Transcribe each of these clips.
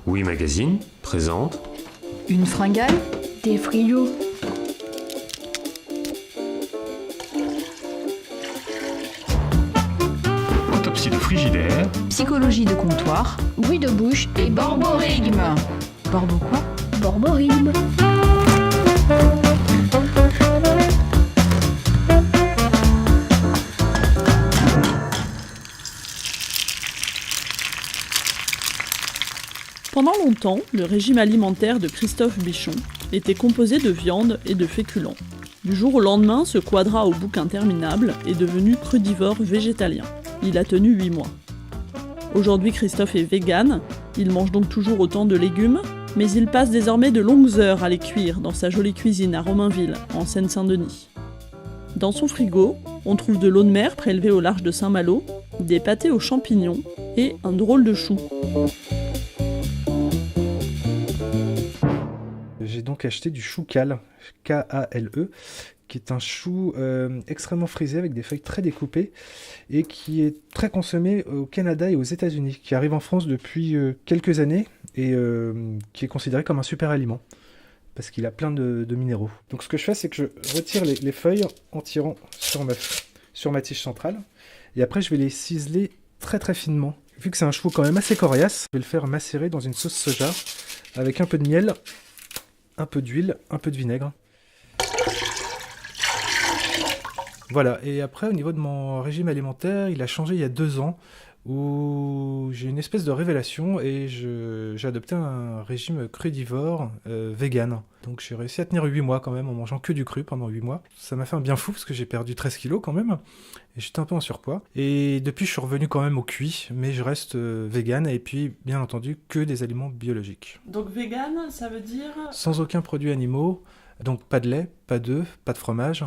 Oui Magazine présente Une fringale, des friots, Autopsie de frigidaire, psychologie de comptoir bruit de bouche et borborigme. Borbo quoi? borborigme. Pendant longtemps, le régime alimentaire de Christophe Bichon était composé de viande et de féculents. Du jour au lendemain, ce quadra au bouc interminable est devenu crudivore végétalien. Il a tenu 8 mois. Aujourd'hui, Christophe est vegan, il mange donc toujours autant de légumes, mais il passe désormais de longues heures à les cuire dans sa jolie cuisine à Romainville, en Seine-Saint-Denis. Dans son frigo, on trouve de l'eau de mer prélevée au large de Saint-Malo, des pâtés aux champignons et un drôle de chou. J'ai donc acheté du chou kale, K-A-L-E, qui est un chou extrêmement frisé avec des feuilles très découpées et qui est très consommé au Canada et aux États-Unis, qui arrive en France depuis quelques années et qui est considéré comme un super aliment parce qu'il a plein de minéraux. Donc ce que je fais, c'est que je retire les feuilles en tirant sur ma tige centrale et après je vais les ciseler très très finement. Vu que c'est un chou quand même assez coriace, je vais le faire macérer dans une sauce soja avec un peu de miel, un peu d'huile, un peu de vinaigre. Voilà, et après au niveau de mon régime alimentaire, il a changé il y a 2 ans, où j'ai une espèce de révélation et j'ai adopté un régime crudivore vegan. Donc j'ai réussi à tenir 8 mois quand même en mangeant que du cru pendant 8 mois. Ça m'a fait un bien fou parce que j'ai perdu 13 kilos quand même, et j'étais un peu en surpoids. Et depuis je suis revenu quand même au cuit, mais je reste vegan et puis bien entendu que des aliments biologiques. Donc vegan, ça veut dire... Sans aucun produit animaux, donc pas de lait, pas d'œufs, pas de fromage.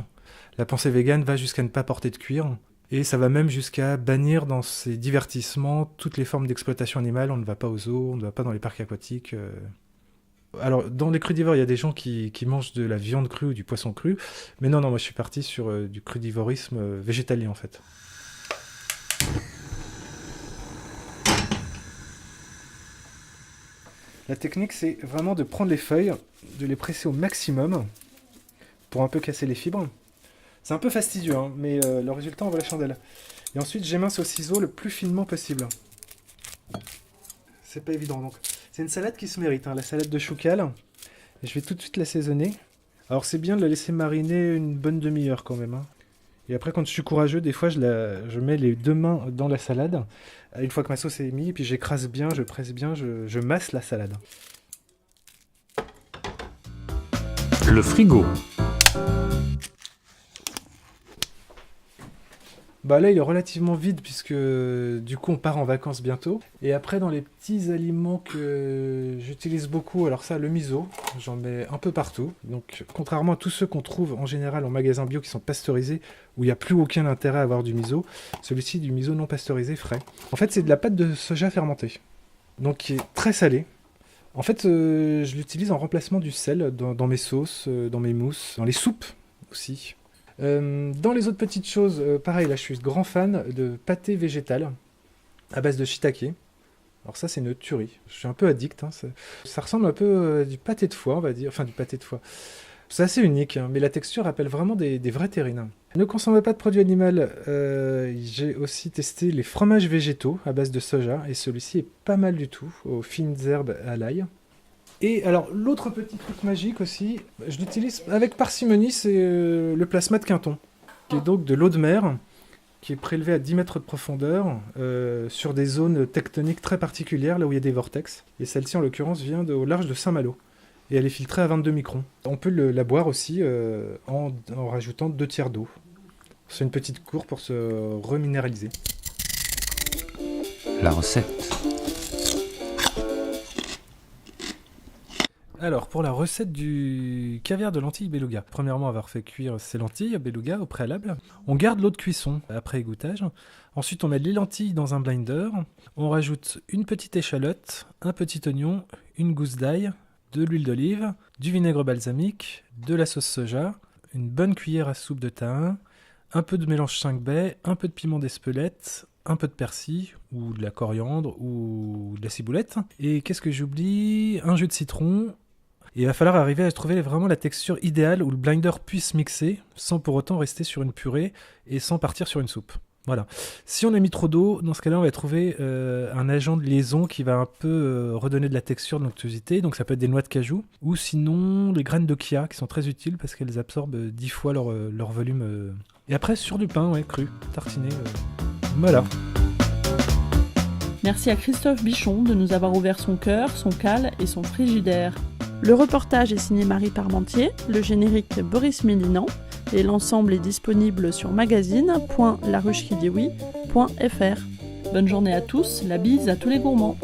La pensée végane va jusqu'à ne pas porter de cuir, et ça va même jusqu'à bannir dans ces divertissements toutes les formes d'exploitation animale. On ne va pas aux zoos, on ne va pas dans les parcs aquatiques. Alors, dans les crudivores, il y a des gens qui mangent de la viande crue ou du poisson cru, mais non, moi je suis parti sur du crudivorisme végétalien en fait. La technique, c'est vraiment de prendre les feuilles, de les presser au maximum pour un peu casser les fibres. C'est un peu fastidieux, hein, mais le résultat en vaut la chandelle. Et ensuite, j'émince au ciseau le plus finement possible. C'est pas évident, donc. C'est une salade qui se mérite, hein, la salade de chou kale. Et je vais tout de suite l'assaisonner. Alors, c'est bien de la laisser mariner une bonne demi-heure quand même, hein. Et après, quand je suis courageux, des fois, je mets les 2 mains dans la salade. Une fois que ma sauce est mise, puis j'écrase bien, je presse bien, je masse la salade. le frigo. Bah là, il est relativement vide puisque du coup, on part en vacances bientôt. Et après, dans les petits aliments que j'utilise beaucoup, alors ça, le miso, j'en mets un peu partout. Donc, contrairement à tous ceux qu'on trouve en général en magasin bio qui sont pasteurisés, où il n'y a plus aucun intérêt à avoir du miso, celui-ci, du miso non pasteurisé frais. En fait, c'est de la pâte de soja fermentée, donc qui est très salée. En fait, je l'utilise en remplacement du sel dans mes sauces, dans mes mousses, dans les soupes aussi. Dans les autres petites choses, pareil, là je suis grand fan de pâté végétal à base de shiitake. Alors ça c'est une tuerie, je suis un peu addict, hein, ça ressemble un peu à du pâté de foie, on va dire, enfin du pâté de foie. C'est assez unique, hein, mais la texture rappelle vraiment des vraies terrines. Ne consommez pas de produits animaux, j'ai aussi testé les fromages végétaux à base de soja, et celui-ci est pas mal du tout, aux fines herbes à l'ail. Et alors, l'autre petit truc magique aussi, je l'utilise avec parcimonie, c'est le plasma de Quinton, qui est donc de l'eau de mer, qui est prélevée à 10 mètres de profondeur, sur des zones tectoniques très particulières, là où il y a des vortex. Et celle-ci, en l'occurrence, vient au large de Saint-Malo. Et elle est filtrée à 22 microns. On peut la boire aussi en rajoutant 2 tiers d'eau. C'est une petite cour pour se reminéraliser. La recette. Alors, pour la recette du caviar de lentilles beluga. Premièrement, avoir fait cuire ces lentilles beluga au préalable. On garde l'eau de cuisson après égouttage. Ensuite, on met les lentilles dans un blender. On rajoute une petite échalote, un petit oignon, une gousse d'ail, de l'huile d'olive, du vinaigre balsamique, de la sauce soja, une bonne cuillère à soupe de thym, un peu de mélange 5 baies, un peu de piment d'Espelette, un peu de persil, ou de la coriandre, ou de la ciboulette. Et qu'est-ce que j'oublie? Un jus de citron. Et il va falloir arriver à trouver vraiment la texture idéale où le blinder puisse mixer, sans pour autant rester sur une purée, et sans partir sur une soupe. Voilà. Si on a mis trop d'eau, dans ce cas-là, on va trouver un agent de liaison qui va un peu redonner de la texture, de l'onctuosité. Donc ça peut être des noix de cajou, ou sinon les graines de chia, qui sont très utiles parce qu'elles absorbent 10 fois leur volume. Et après, sur du pain, cru, tartiné. Voilà. Merci à Christophe Bichon de nous avoir ouvert son cœur, son cale et son frigidaire. Le reportage est signé Marie Parmentier, le générique Boris Mélinan, et l'ensemble est disponible sur magazine.laruchekidioui.fr. Bonne journée à tous, la bise à tous les gourmands.